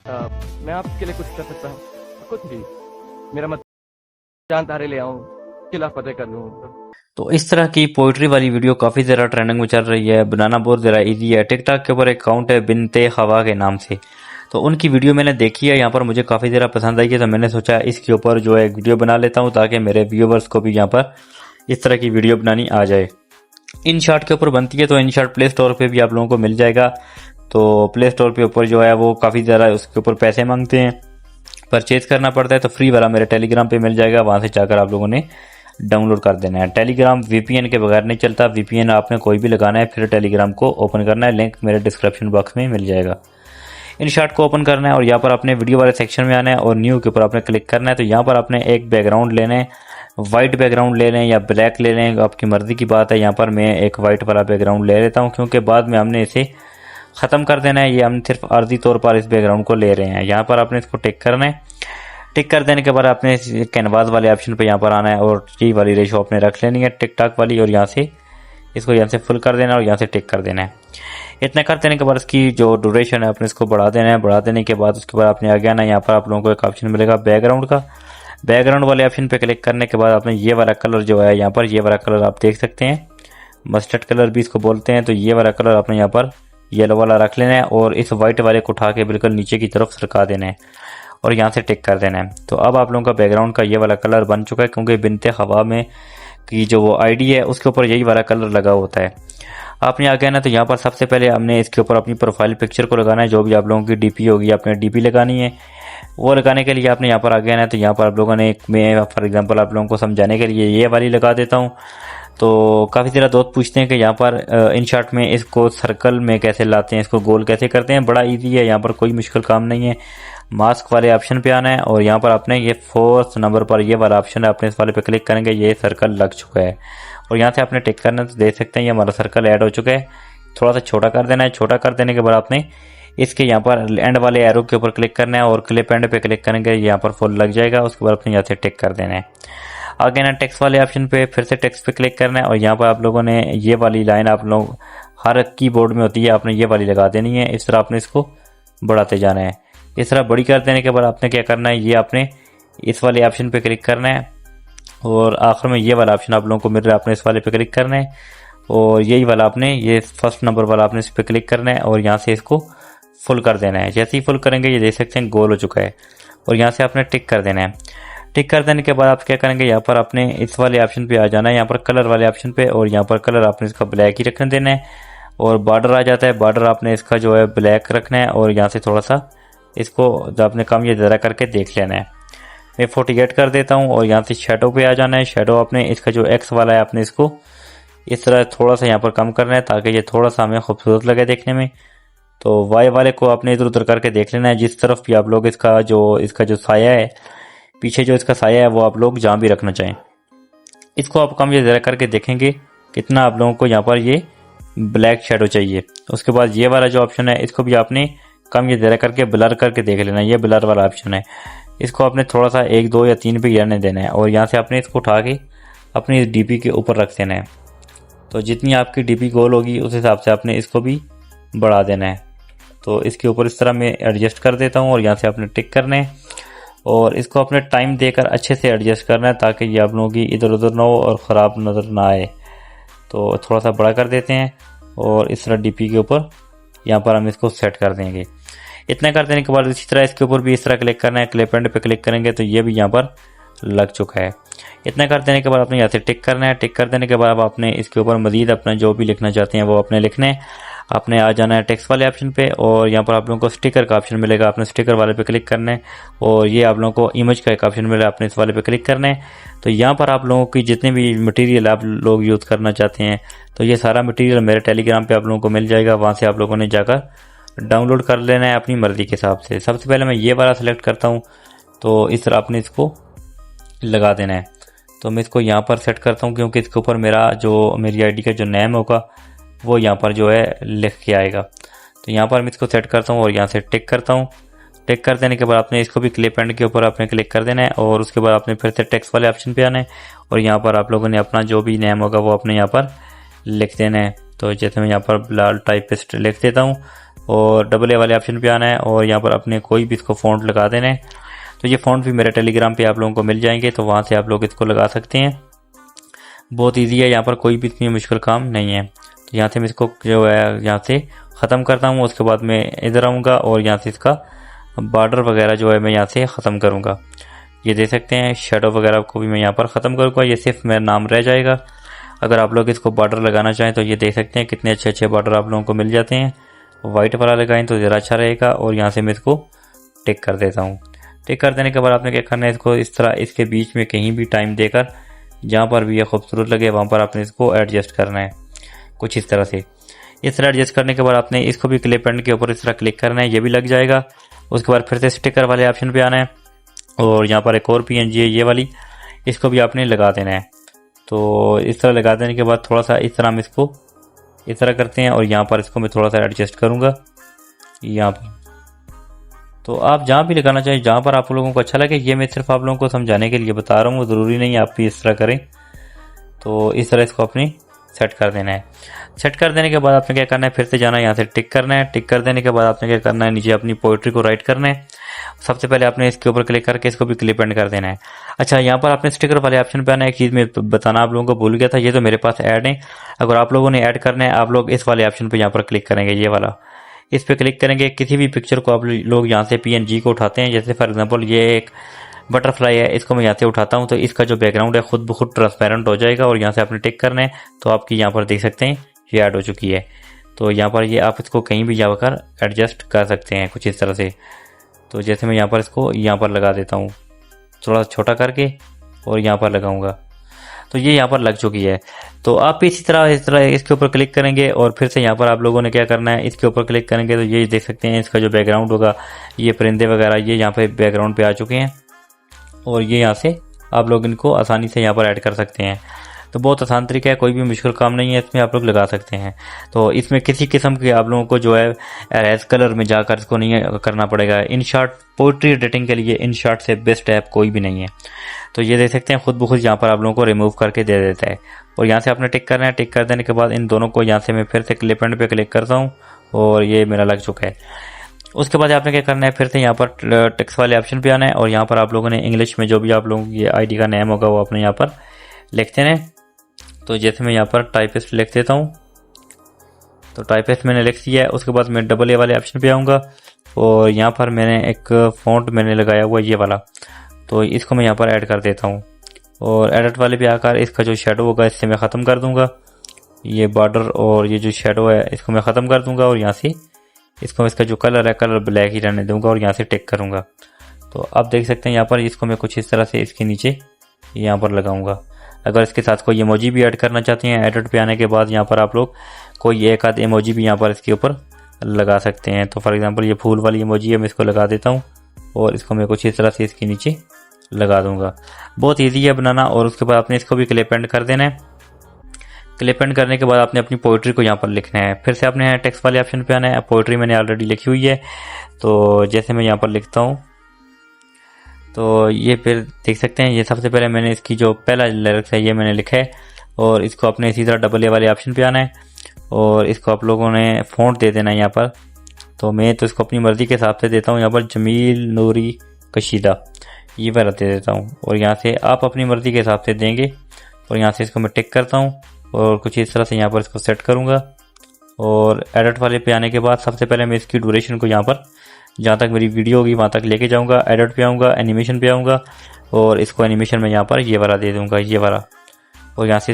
मैं आपके लिए कुछ कर सकता हूँ? कुछ भी। मेरा मत जान तारे ले आऊँ, किला फतेह कर लूँ। तो इस तरह की पोइट्री वाली वीडियो काफ़ी ज़्यादा ट्रेंडिंग में चल रही है। बनाना बहुत ज़रा इजी है। टिकटॉक के ऊपर एक अकाउंट है बिनते हवा के नाम से, तो उनकी वीडियो मैंने देखी है। यहाँ पर मुझे काफ़ी ज़्यादा पसंद आई है, तो मैंने सोचा इसके ऊपर जो है एक वीडियो बना लेता हूँ ताकि मेरे व्यूवर्स को भी यहाँ पर इस तरह की वीडियो बनानी आ जाए। इन शॉर्ट के ऊपर बनती है, तो इन शॉर्ट प्ले स्टोर पे भी आप लोगों को मिल जाएगा। तो प्ले स्टोर पे ऊपर जो है वो काफ़ी ज़्यादा उसके ऊपर पैसे मांगते हैं, परचेज करना पड़ता है। तो फ्री वाला मेरे टेलीग्राम पे मिल जाएगा, वहाँ से जाकर आप लोगों ने डाउनलोड कर देना है। टेलीग्राम वीपीएन के बगैर नहीं चलता। वीपीएन आपने कोई भी लगाना है, फिर टेलीग्राम को ओपन करना है। लिंक मेरे डिस्क्रिप्शन बॉक्स में मिल जाएगा। इन शॉर्ट को ओपन करना है और यहाँ पर अपने वीडियो वाले सेक्शन में आना है और न्यू के ऊपर आपने क्लिक करना है। तो यहाँ पर आपने एक बैकग्राउंड लेना है, वाइट बैकग्राउंड ले लें या ब्लैक ले लें, आपकी मर्जी की बात है। यहाँ पर मैं एक वाइट वाला बैकग्राउंड ले लेता हूँ, क्योंकि बाद में हमने इसे ख़त्म कर देना है। ये हम सिर्फ आर्जी तौर पर इस बैकग्राउंड को ले रहे हैं। यहाँ पर आपने इसको टिक करना है। टिक कर देने के बाद आपने कैनवास वाले ऑप्शन पे यहाँ पर आना है और ये वाली रेशो आपने रख लेनी है टिकटॉक वाली, और यहाँ से इसको यहाँ से फुल कर देना और यहाँ से टिक कर देना है। इतना कर देने के बाद इसकी जो ड्यूरेशन है आपने इसको बढ़ा देना है। बढ़ा देने के बाद उसके बाद आपने आगे आना है। यहाँ पर आप लोगों को एक ऑप्शन मिलेगा बैकग्राउंड का। बैकग्राउंड वाले ऑप्शन पे क्लिक करने के बाद आपने ये वाला कलर जो है, यहाँ पर ये वाला कलर आप देख सकते हैं, मस्टर्ड कलर भी इसको बोलते हैं। तो ये वाला कलर आपने यहाँ पर येलो वाला रख लेना है और इस वाइट वाले को उठा के बिल्कुल नीचे की तरफ सरका देना है और यहाँ से टिक कर देना है। तो अब आप लोगों का बैकग्राउंड का ये वाला कलर बन चुका है, क्योंकि बिनते हवा में की जो वो आईडी है उसके ऊपर यही वाला कलर लगा होता है। आपने आ गया ना, तो यहाँ पर सबसे पहले हमने इसके ऊपर अपनी प्रोफाइल पिक्चर को लगाना है। जो भी आप लोगों की डीपी होगी आपने डीपी लगानी है। वो लगाने के लिए आपने यहाँ पर आ गया ना, तो यहाँ पर आप लोगों ने मैं फॉर एग्जांपल आप लोगों को समझाने के लिए ये वाली लगा देता हूँ। तो काफ़ी ज़्यादा दोस्त पूछते हैं कि यहाँ पर इन शॉट में इसको सर्कल में कैसे लाते हैं, इसको गोल कैसे करते हैं। बड़ा इजी है, यहाँ पर कोई मुश्किल काम नहीं है। मास्क वाले ऑप्शन पे आना है और यहाँ पर आपने ये 4th नंबर पर ये वाला ऑप्शन है, अपने इस वाले पे क्लिक करेंगे, ये सर्कल लग चुका है और यहाँ से आपने टिक करना है। तो देख सकते हैं ये हमारा सर्कल ऐड हो चुका है। थोड़ा सा छोटा कर देना है। छोटा कर देने के बाद आपने इसके यहाँ पर एंड वाले एरो के ऊपर क्लिक करना है और क्लिप एंड पे क्लिक करेंगे, यहाँ पर फुल लग जाएगा। उसके बाद आपने यहाँ से टिक कर देना है। आगे ना टेक्स्ट वाले ऑप्शन पे फिर से टेक्स्ट पे क्लिक करना है और यहाँ पर आप लोगों ने ये वाली लाइन आप लोग हर कीबोर्ड में होती है, आपने ये वाली लगा देनी है। इस तरह आपने इसको बढ़ाते जाना है। इस तरह बड़ी कर देने के बाद आपने क्या करना है, ये आपने इस वाले ऑप्शन पे क्लिक करना है और आखिर में ये वाला ऑप्शन आप लोगों को मिल रहा है, आपने इस वाले पे क्लिक करना है और यही वाला आपने ये 1st नंबर वाला आपने इस पे क्लिक करना है और यहाँ से इसको फुल कर देना है। जैसे ही फुल करेंगे ये देख सकते हैं गोल हो चुका है और यहाँ से आपने टिक कर देना है। टिक कर देने के बाद आप क्या करेंगे, यहाँ पर आपने इस वाले ऑप्शन पे आ जाना है, यहाँ पर कलर वाले ऑप्शन पे, और यहाँ पर कलर आपने इसका ब्लैक ही रखने देना है और बॉर्डर आ जाता है। बॉर्डर आपने इसका जो है ब्लैक रखना है और यहाँ से थोड़ा सा इसको आपने कम या ज़्यादा करके देख लेना है। मैं 48 कर देता हूँ और यहाँ से शेडो पे आ जाना है। शेडो आपने इसका जो एक्स वाला है आपने इसको इस तरह थोड़ा सा यहाँ पर कम करना है ताकि ये थोड़ा सा हमें खूबसूरत लगे देखने में। तो वाई वाले को आपने इधर उधर करके देख लेना है, जिस तरफ भी आप लोग इसका जो साया है, पीछे जो इसका साया है वो आप लोग जहाँ भी रखना चाहें। इसको आप कम या ज़्यादा करके देखेंगे कितना आप लोगों को यहाँ पर ये ब्लैक शेडो चाहिए। उसके बाद ये वाला जो ऑप्शन है इसको भी आपने कम या ज़्यादा करके ब्लर करके देख लेना है। ये ब्लर वाला ऑप्शन है, इसको आपने थोड़ा सा 1, 2 या 3 पे गिराने देना है और यहाँ से आपने इसको उठा के अपनी डीपी के ऊपर रख देना है। तो जितनी आपकी डीपी गोल होगी उस हिसाब से आपने इसको भी बढ़ा देना है। तो इसके ऊपर इस तरह मैं एडजस्ट कर देता हूँ और यहाँ से आपने टिक करना है और इसको अपने टाइम देकर अच्छे से एडजस्ट करना है ताकि ये आप लोगों की इधर उधर ना हो और ख़राब नज़र ना आए। तो थोड़ा सा बड़ा कर देते हैं और इस तरह डीपी के ऊपर यहाँ पर हम इसको सेट कर देंगे। इतना कर देने के बाद इसी तरह इसके ऊपर भी इस तरह क्लिक करना है, क्लिप एंड पे क्लिक करेंगे तो ये भी यहाँ पर लग चुका है। इतना कर देने के बाद आपने यहाँ से टिक करना है। टिक कर देने के बाद आपने इसके ऊपर मजीद अपना जो भी लिखना चाहते हैं वो अपने लिखना है। आपने आ जाना है टेक्स्ट वाले ऑप्शन पे और यहाँ पर आप लोगों को स्टिकर का ऑप्शन मिलेगा, आपने स्टिकर वाले पे क्लिक करना है और ये आप लोगों को इमेज का एक ऑप्शन मिलेगा, आपने इस वाले पे क्लिक करना है। तो यहाँ पर आप लोगों की जितने भी मटेरियल आप लोग यूज़ करना चाहते हैं तो ये सारा मटेरियल मेरे टेलीग्राम पे आप लोगों को मिल जाएगा। वहाँ से आप लोगों ने जाकर डाउनलोड कर लेना है अपनी मर्ज़ी के हिसाब से। सबसे पहले मैं ये वाला सेलेक्ट करता हूँ, तो इस तरह आपने इसको लगा देना है। तो मैं इसको यहाँ पर सेट करता हूँ क्योंकि इसके ऊपर मेरी आईडी का जो नेम होगा वो यहाँ पर जो है लिख के आएगा। तो यहाँ पर मैं इसको सेट करता हूँ और यहाँ से टिक करता हूँ। टिक कर देने के बाद आपने इसको भी क्लिप एंड के ऊपर आपने क्लिक कर देना है और उसके बाद आपने फिर से टेक्स्ट वाले ऑप्शन पे आना है और यहाँ पर आप लोगों ने अपना जो भी नेम होगा वो अपने यहाँ पर लिख देना है। तो जैसे मैं यहाँ पर लाल टाइपिस्ट लिख देता हूँ और डबल ए वाले ऑप्शन पे आना है और यहाँ पर अपने कोई भी इसको फ़ॉन्ट लगा देना है। तो ये फ़ॉन्ट भी मेरे टेलीग्राम पे आप लोगों को मिल जाएंगे, तो वहाँ से आप लोग इसको लगा सकते हैं। बहुत ईजी है, यहाँ पर कोई भी इतनी मुश्किल काम नहीं है। तो यहाँ से मैं इसको जो है यहाँ से ख़त्म करता हूँ। उसके बाद मैं इधर आऊँगा और यहाँ से इसका बॉर्डर वगैरह जो है मैं यहाँ से ख़त्म करूँगा। ये देख सकते हैं शेडो वगैरह को भी मैं यहाँ पर ख़त्म करूँगा। ये सिर्फ मेरा नाम रह जाएगा। अगर आप लोग इसको बॉर्डर लगाना चाहें तो ये देख सकते हैं कितने अच्छे अच्छे बॉर्डर आप लोगों को मिल जाते हैं। वाइट वाला लगाएं तो ज़रा अच्छा रहेगा। और यहाँ से मैं इसको टिक कर देता हूँ। टिक कर देने के बाद आपने क्या करना है, इसको इस तरह इसके बीच में कहीं भी टाइम देकर जहाँ पर भी ये खूबसूरत लगे वहाँ पर आपने इसको एडजस्ट करना है कुछ इस तरह से। इस तरह एडजस्ट करने के बाद आपने इसको भी क्लिप पेंट के ऊपर इस तरह क्लिक करना है, ये भी लग जाएगा। उसके बाद फिर से स्टिकर वाले ऑप्शन पे आना है और यहाँ पर एक और पीएनजी है ये वाली, इसको भी आपने लगा देना है। तो इस तरह लगा देने के बाद थोड़ा सा इस तरह हम इसको इस तरह करते हैं और यहाँ पर इसको मैं थोड़ा सा एडजस्ट करूँगा यहाँ पर। तो आप जहाँ भी लगाना चाहिए, जहाँ पर आप लोगों को अच्छा लगे, ये मैं सिर्फ आप लोगों को समझाने के लिए बता रहा हूँ, ज़रूरी नहीं आप भी इस तरह करें। तो इस तरह इसको अपनी सेट कर देना है। सेट कर देने के बाद आपने क्या करना है, फिर से जाना है, यहाँ से टिक करना है। टिक कर देने के बाद आपने क्या करना है, नीचे अपनी पोइट्री को राइट करना है। सबसे पहले आपने इसके ऊपर क्लिक करके इसको भी क्लिप एंड कर देना है। अच्छा, यहाँ पर आपने स्टिकर वाले ऑप्शन पे आना है। एक चीज़ मैं बताना आप लोगों को भूल गया था, ये तो मेरे पास ऐड है। अगर आप लोगों ने ऐड करना है, आप लोग इस वाले ऑप्शन पे यहाँ पर क्लिक करेंगे, ये वाला, इस पे क्लिक करेंगे। किसी भी पिक्चर को आप लोग यहाँ से पीएनजी को उठाते हैं, जैसे फॉर एग्जांपल ये एक बटरफ्लाई है, इसको मैं यहाँ से उठाता हूँ तो इसका जो बैकग्राउंड है खुद ब खुद ट्रांसपेरेंट हो जाएगा और यहाँ से आपने टिक करना है। तो आपकी यहाँ पर देख सकते हैं ये ऐड हो चुकी है। तो यहाँ पर ये आप इसको कहीं भी जाकर एडजस्ट कर सकते हैं कुछ इस तरह से। तो जैसे मैं यहाँ पर इसको यहाँ पर लगा देता हूँ थोड़ा छोटा करके और यहाँ पर लगाऊंगा, तो ये यहाँ पर लग चुकी है। तो आप भी इस तरह इसके ऊपर क्लिक करेंगे और फिर से यहाँ पर आप लोगों ने क्या करना है, इसके ऊपर क्लिक करेंगे तो ये देख सकते हैं इसका जो बैकग्राउंड होगा, ये परिंदे वगैरह ये यहाँ पे बैकग्राउंड पे आ चुके हैं और ये यहाँ से आप लोग इनको आसानी से यहाँ पर ऐड कर सकते हैं। तो बहुत आसान तरीका है, कोई भी मुश्किल काम नहीं है, इसमें आप लोग लगा सकते हैं। तो इसमें किसी किस्म के आप लोगों को जो है एरेज कलर में जाकर इसको नहीं करना पड़ेगा। इन शॉर्ट पोइट्री एडिटिंग के लिए इन शॉर्ट से बेस्ट ऐप कोई भी नहीं है। तो ये देख सकते हैं खुद ब खुद यहाँ पर आप लोगों को रिमूव करके दे देता है। और यहाँ से आपने टिक करना है। टिक कर देने के बाद इन दोनों को यहाँ से मैं फिर से क्लिप एंड पे क्लिक करता हूँ और ये मेरा लग चुका है। उसके बाद आपने क्या करना है, फिर से यहाँ पर टेक्स्ट वाले ऑप्शन पे आना है और यहाँ पर आप लोगों ने इंग्लिश में जो भी आप लोगों की आईडी का नेम होगा वो अपने यहाँ पर लिख देना है। तो जैसे मैं यहाँ पर टाइपिस्ट लिख देता हूँ, तो टाइपिस्ट मैंने लिख दिया है। उसके बाद मैं डबल ए वाले ऑप्शन पे आऊँगा और यहाँ पर मैंने एक फ़ॉन्ट मैंने लगाया हुआ ये वाला, तो इसको मैं यहाँ पर ऐड कर देता हूँ। और एडिट वाले पे आकर इसका जो शेडो होगा इससे मैं ख़त्म कर दूँगा, ये बॉर्डर और ये जो शेडो है इसको मैं ख़त्म कर दूँगा और यहाँ से इसको इसका जो कलर है कलर ब्लैक ही रहने दूँगा और यहाँ से टिक करूँगा। तो आप देख सकते हैं यहाँ पर इसको मैं कुछ इस तरह से इसके नीचे यहाँ पर लगाऊंगा। अगर इसके साथ कोई इमोजी भी ऐड करना चाहते हैं, एडिट पे आने के बाद यहाँ पर आप लोग कोई एक आध इमोजी भी यहाँ पर इसके ऊपर लगा सकते हैं। तो फॉर एग्जांपल ये फूल वाली इमोजी है, मैं इसको लगा देता हूँ और इसको मैं कुछ इस तरह से इसके नीचे लगा दूंगा। बहुत ईजी है बनाना। और उसके बाद आपने इसको भी क्लिप एंड कर देना है। क्लिप एंड करने के बाद आपने अपनी पोइट्री को यहाँ पर लिखना है। फिर से आपने टेक्स्ट वाले ऑप्शन पे आना है। पोइट्री मैंने ऑलरेडी लिखी हुई है, तो जैसे मैं यहाँ पर लिखता हूँ तो ये फिर देख सकते हैं, ये सबसे पहले मैंने इसकी जो पहला लिरिक्स है ये मैंने लिखा है और इसको अपने इसी तरह डबल ए वाले ऑप्शन पे आना है और इसको आप लोगों ने फ़ॉन्ट दे देना है यहाँ पर। तो मैं तो इसको अपनी मर्ज़ी के हिसाब से देता हूँ, यहाँ पर जमील नूरी कशीदा ये वाला दे देता हूँ और यहाँ से आप अपनी मर्ज़ी के हिसाब से देंगे। और यहाँ से इसको मैं टिक करता हूँ और कुछ इस तरह से यहाँ पर इसको सेट करूँगा। और एडिट वाले पे आने के बाद सबसे पहले मैं इसकी ड्यूरेशन को यहाँ पर जहाँ तक मेरी वीडियो होगी वहाँ तक लेके जाऊँगा। एडिट पे आऊँगा, एनिमेशन पे आऊँगा और इसको एनिमेशन में यहाँ पर ये वाला दे दूँगा, ये वाला। और यहाँ से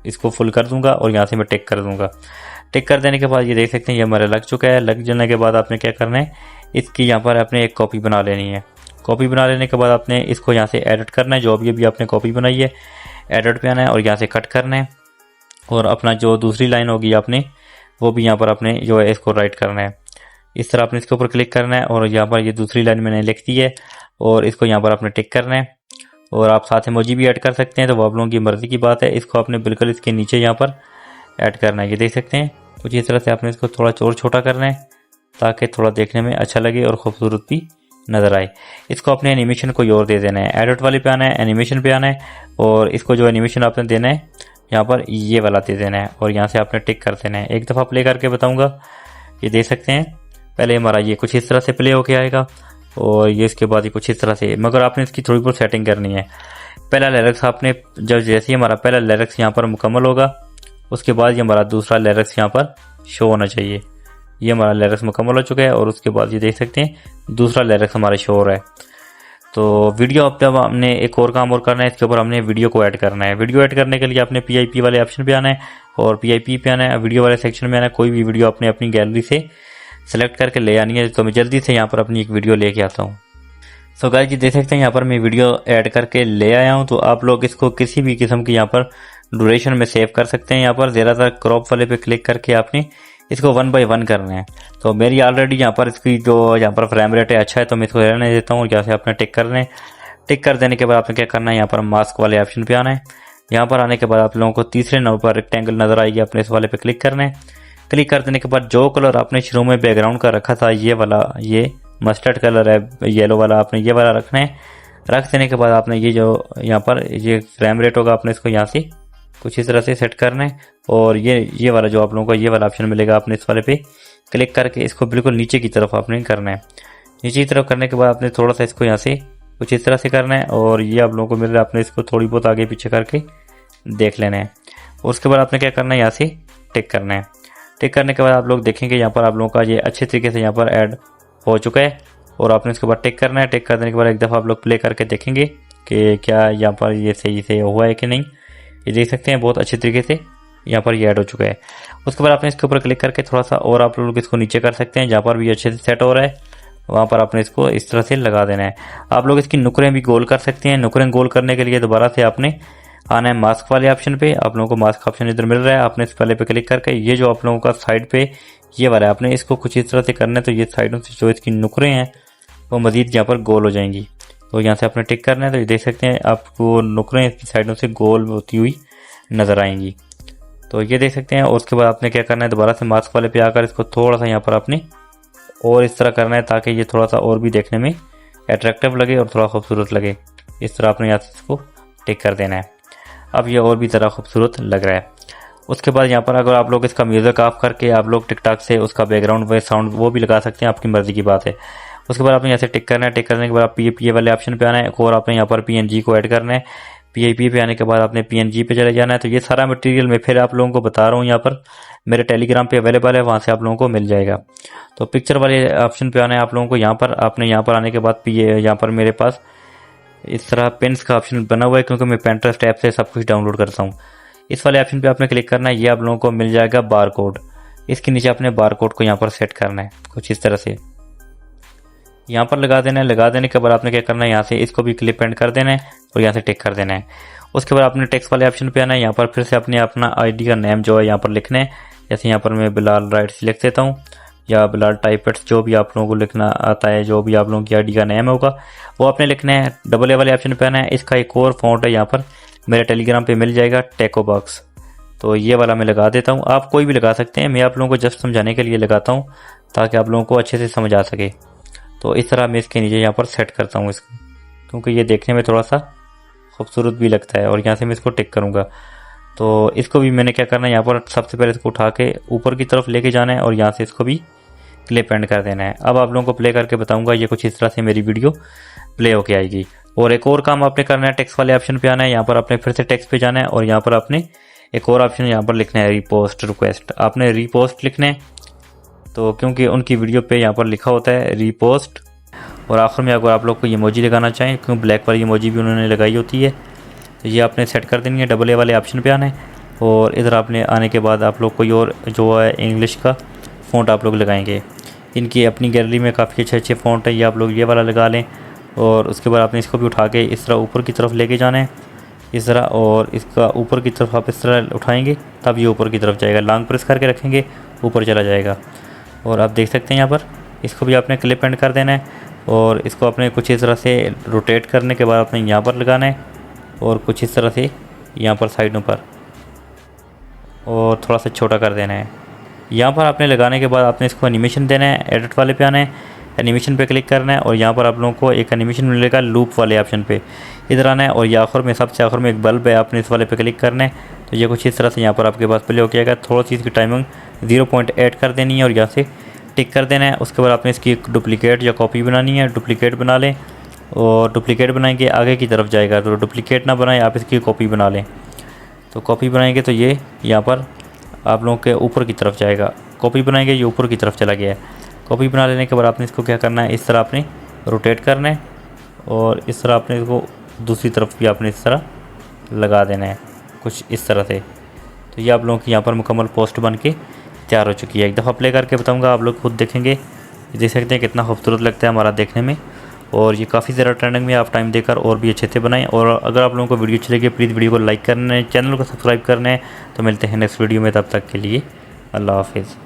इसको फुल कर दूँगा और यहाँ से मैं टिक कर दूँगा। टिक कर देने के बाद ये देख सकते हैं ये हमारा लग चुका है। लग जाने के बाद आपने क्या करना है, इसकी यहाँ पर आपने एक कॉपी बना लेनी है। कॉपी बना लेने के बाद आपने इसको यहाँ से एडिट करना है, जो भी आपने कॉपी बनाई है एडिट पे आना है और यहाँ से कट करना है। और अपना जो दूसरी लाइन होगी आपने वो भी यहाँ पर आपने जो है इसको राइट करना है। इस तरह आपने इसके ऊपर क्लिक करना है और यहाँ पर ये दूसरी लाइन मैंने लिख दी है और इसको यहाँ पर आपने टिक करना है। और आप साथ इमोजी भी ऐड कर सकते हैं, तो वो आप लोगों की मर्ज़ी की बात है। इसको आपने बिल्कुल इसके नीचे यहाँ पर ऐड करना है, ये देख सकते हैं। कुछ इस तरह से आपने इसको थोड़ा और छोटा करना है ताकि थोड़ा देखने में अच्छा लगे और खूबसूरत भी नज़र आए। इसको अपने एनिमेशन को और दे देना है। एडिट वाले पे आना है, एनिमेशन पे आना है और इसको जो एनिमेशन आपने देना है यहाँ पर ये वाला दे देना है और यहाँ से आपने टिक कर देना है। एक दफ़ा प्ले करके बताऊँगा, ये देख सकते हैं पहले हमारा ये कुछ इस तरह से प्ले होके आएगा और ये इसके बाद ये कुछ इस तरह से, मगर आपने इसकी थोड़ी बहुत सेटिंग करनी है। पहला लिरिक्स आपने जब जैसे ही हमारा पहला लिरिक्स यहाँ पर मुकम्मल होगा उसके बाद ये हमारा दूसरा लिरिक्स यहाँ पर शो होना चाहिए। ये हमारा लिरिक्स मुकम्मल हो चुका है और उसके बाद ये देख सकते हैं दूसरा लिरिक्स हमारा शो हो रहा है। तो वीडियो अब हमने एक और काम और करना है, इसके ऊपर हमने वीडियो को ऐड करना है। वीडियो ऐड करने के लिए आपने PIP वाले ऑप्शन पे आना है और PIP पे आना है, वीडियो वाले सेक्शन में आना है। कोई भी वीडियो आपने अपनी गैलरी से सेलेक्ट करके ले आनी है। तो मैं जल्दी से यहाँ पर अपनी एक वीडियो लेके आता हूँ। सो गाइस जी देख सकते हैं यहाँ पर मैं वीडियो ऐड करके ले आया हूँ। तो आप लोग इसको किसी भी किस्म की यहाँ पर ड्यूरेशन में सेव कर सकते हैं। यहाँ पर ज़्यादातर क्रॉप वाले पे क्लिक करके आपने इसको 1 by 1 करना है। तो मेरी ऑलरेडी यहाँ पर इसकी जो यहाँ पर फ्रेम रेट है अच्छा है, तो मैं इसको रहने देता हूँ। यहाँ से आपने टिक करना है। टिक कर देने के बाद आपने क्या करना है, यहाँ पर मास्क वाले ऑप्शन पे आना है। यहाँ पर आने के बाद आप लोगों को तीसरे नंबर पर रेक्टेंगल नजर आएगी, आपने इस वाले पे क्लिक करना है। क्लिक कर देने के बाद जो कलर आपने शुरू में बैकग्राउंड का रखा था ये वाला, ये मस्टर्ड कलर है, येलो वाला, आपने ये वाला रखना है। रख देने के बाद आपने ये जो यहाँ पर ये फ्रेम रेट होगा आपने इसको यहाँ से कुछ इस तरह से सेट करना है। और ये वाला जो आप लोगों को ये वाला ऑप्शन मिलेगा, आपने इस वाले पे क्लिक करके इसको बिल्कुल नीचे की तरफ आपने करना है। नीचे की तरफ करने के बाद आपने थोड़ा सा इसको यहाँ से कुछ इस तरह से करना है और ये आप लोगों को मिल रहा है, आपने इसको थोड़ी बहुत आगे पीछे करके देख लेना है। उसके बाद आपने क्या करना है, यहाँ से टिक करना है। टिक करने के बाद आप लोग देखेंगे यहाँ पर आप लोगों का ये अच्छे तरीके से यहाँ पर ऐड हो चुका है। और आपने उसके बाद टिक करना है। टिक कर देने के बाद एक दफ़ा आप लोग प्ले करके देखेंगे कि क्या यहाँ पर ये सही से हुआ है कि नहीं। ये देख सकते हैं बहुत अच्छे तरीके से यहाँ पर ये ऐड हो चुका है। उसके बाद आपने इसके ऊपर क्लिक करके थोड़ा सा और आप लोग इसको नीचे कर सकते हैं, जहाँ पर भी अच्छे से सेट हो रहा है वहाँ पर आपने इसको इस तरह से लगा देना है। आप लोग इसकी नुकरें भी गोल कर सकते हैं। नुकरें गोल करने के लिए दोबारा से आपने आना है मास्क वाले ऑप्शन पे। आप लोगों को मास्क ऑप्शन इधर मिल रहा है, आपने इस वाले पे क्लिक करके ये जो आप लोगों का साइड पे ये वाला है आपने इसको कुछ इस तरह से करना है। तो ये साइडों से जो इसकी नुकरें हैं वो मजीद यहाँ पर गोल हो जाएंगी। तो यहाँ से आपने टिक करना है। तो ये देख सकते हैं आपको नुकरें इसकी साइडों से गोल होती हुई नजर आएंगी। तो ये देख सकते हैं। और उसके बाद आपने क्या करना है, दोबारा से मास्क वाले पे आकर इसको थोड़ा सा यहाँ पर आपने और इस तरह करना है ताकि ये थोड़ा सा और भी देखने में अट्रैक्टिव लगे और थोड़ा खूबसूरत लगे। इस तरह आपने यहाँ से इसको टिक कर देना है। अब ये और भी ज़रा खूबसूरत लग रहा है। उसके बाद यहाँ पर अगर आप लोग इसका म्यूज़िक ऑफ करके आप लोग टिकटॉक से उसका बैकग्राउंड वे साउंड वो भी लगा सकते हैं, आपकी मर्ज़ी की बात है। उसके बाद आपने यहाँ से टिक करना है। टिक करने के बाद आप PIP वाले ऑप्शन पे आना है और आपने यहाँ पर PNG को ऐड करना है। PIP पे आने के बाद आपने PNG पे चले जाना है। तो ये सारा मटेरियल मैं फिर आप लोगों को बता रहा हूँ, यहाँ पर मेरे टेलीग्राम पे अवेलेबल है, वहाँ से आप लोगों को मिल जाएगा। तो पिक्चर वाले ऑप्शन पे आना है आप लोगों को। यहाँ पर आपने यहाँ पर आने के बाद यहाँ पर मेरे पास इस तरह पिन्स का ऑप्शन बना हुआ है क्योंकि मैं Pinterest ऐप से सब कुछ डाउनलोड करता हूँ। इस वाले ऑप्शन पे आपने क्लिक करना है। ये आप लोगों को मिल जाएगा बार कोड। इसके नीचे आपने बार कोड को यहाँ पर सेट करना है कुछ इस तरह से, यहाँ पर लगा देना है। लगा देने के बाद आपने क्या करना है, यहाँ से इसको भी क्लिप एंड कर देना है और यहाँ से टिक कर देना है। उसके बाद आपने टेक्स्ट वाले ऑप्शन पे आना है। यहाँ पर फिर से अपने अपना ID का नेम जो है यहाँ पर लिखना है। जैसे यहाँ पर मैं बिलाल राइट्स लिख देता हूँ या बिलाल टाइपेट्स, जो भी आप लोगों को लिखना आता है, जो भी आप लोगों की ID का नेम होगा वो आपने लिखना है। AA वाले ऑप्शन पे आना है। इसका एक और फॉन्ट है यहाँ पर मेरे टेलीग्राम पे मिल जाएगा, टेको बॉक्स। तो ये वाला मैं लगा देता हूँ, आप कोई भी लगा सकते हैं। मैं आप लोगों को जस्ट समझाने के लिए लगाता हूँ ताकि आप लोगों को अच्छे से समझ आ सके। तो इस तरह मैं इसके नीचे यहाँ पर सेट करता हूँ इसको, क्योंकि ये देखने में थोड़ा सा खूबसूरत भी लगता है। और यहाँ से मैं इसको टिक करूँगा। तो इसको भी मैंने क्या करना है, यहाँ पर सबसे पहले इसको उठा के ऊपर की तरफ लेके जाना है और यहाँ से इसको भी क्लिप एंड कर देना है। अब आप लोगों को प्ले करके बताऊंगा। ये कुछ इस तरह से मेरी वीडियो प्ले होके आएगी। और एक और काम आपने करना है, टेक्स्ट वाले ऑप्शन पे आना है। यहाँ पर आपने फिर से टेक्स्ट पे जाना है और यहाँ पर आपने एक और ऑप्शन यहाँ पर लिखना है, रीपोस्ट रिक्वेस्ट। आपने रीपोस्ट लिखना है, तो क्योंकि उनकी वीडियो पे यहाँ पर लिखा होता है रीपोस्ट। और आखिर में अगर आप लोग को इमोजी लगाना चाहें, क्योंकि ब्लैक वाली इमोजी भी उन्होंने लगाई होती है, तो ये आपने सेट कर देनी है। AA वाले ऑप्शन पे आना है और इधर आपने आने के बाद आप लोग कोई और जो है इंग्लिश का फ़ॉन्ट आप लोग लगाएंगे। इनकी अपनी गैलरी में काफ़ी अच्छे फ़ॉन्ट है, ये आप लोग ये वाला लगा लें। और उसके बाद आपने इसको भी उठा के इस तरह ऊपर की तरफ लेके जाना है इस तरह, और इसका ऊपर की तरफ आप इस तरह उठाएंगे तब ये ऊपर की तरफ जाएगा। लॉन्ग प्रेस करके रखेंगे ऊपर चला जाएगा। और आप देख सकते हैं यहाँ पर इसको भी आपने क्लिप एंड कर देना है और इसको आपने कुछ इस तरह से रोटेट करने के बाद आपने यहाँ पर लगाना है और कुछ इस तरह से यहाँ पर साइडों पर और थोड़ा सा छोटा कर देना है। यहाँ पर आपने लगाने के बाद आपने इसको एनिमेशन देना है। एडिट वाले पे आना है, एनिमेशन पे क्लिक करना है और यहाँ पर आप लोगों को एक एनिमेशन मिलेगा लूप वाले ऑप्शन पे, इधर आना है और ये आखिर में सबसे आखिर में एक बल्ब है, आपने इस वाले पे क्लिक करना है। तो ये कुछ इस तरह से यहाँ पर आपके पास प्ले हो जाएगा। थोड़ा सी इसकी टाइमिंग 0.8 कर देनी है और यहाँ से टिक कर देना है। उसके बाद आपने इसकी एक डुप्लिकेट या कॉपी बनानी है, डुप्लिकेट बना लें। और डुप्लिकेट बनाएंगे आगे की तरफ जाएगा, तो डुप्लिकेट ना बनाएं, आप इसकी कॉपी बना लें। तो कॉपी बनाएंगे तो ये यहाँ पर आप लोगों के ऊपर की तरफ जाएगा, कॉपी बनाएंगे ये ऊपर की तरफ चला गया है। कॉपी बना लेने के बाद आपने इसको क्या करना है, इस तरह आपने रोटेट करना है और इस तरह आपने इसको दूसरी तरफ भी आपने इस तरह लगा देना है, कुछ इस तरह से। तो ये आप लोगों की यहाँ पर मुकम्मल पोस्ट बन के तैयार हो चुकी है। एक दफ़ा प्ले करके बताऊँगा, आप लोग खुद देखेंगे, देख सकते हैं कितना खूबसूरत लगता है हमारा देखने में। और ये काफ़ी ज़्यादा ट्रेंडिंग में, आप टाइम देकर और भी अच्छे से बनाएं। और अगर आप लोगों को वीडियो अच्छी लगे प्लीज़ वीडियो को लाइक करना है, चैनल को सब्सक्राइब करना है। तो मिलते हैं नेक्स्ट वीडियो में, तब तक के लिए अल्लाह हाफिज़।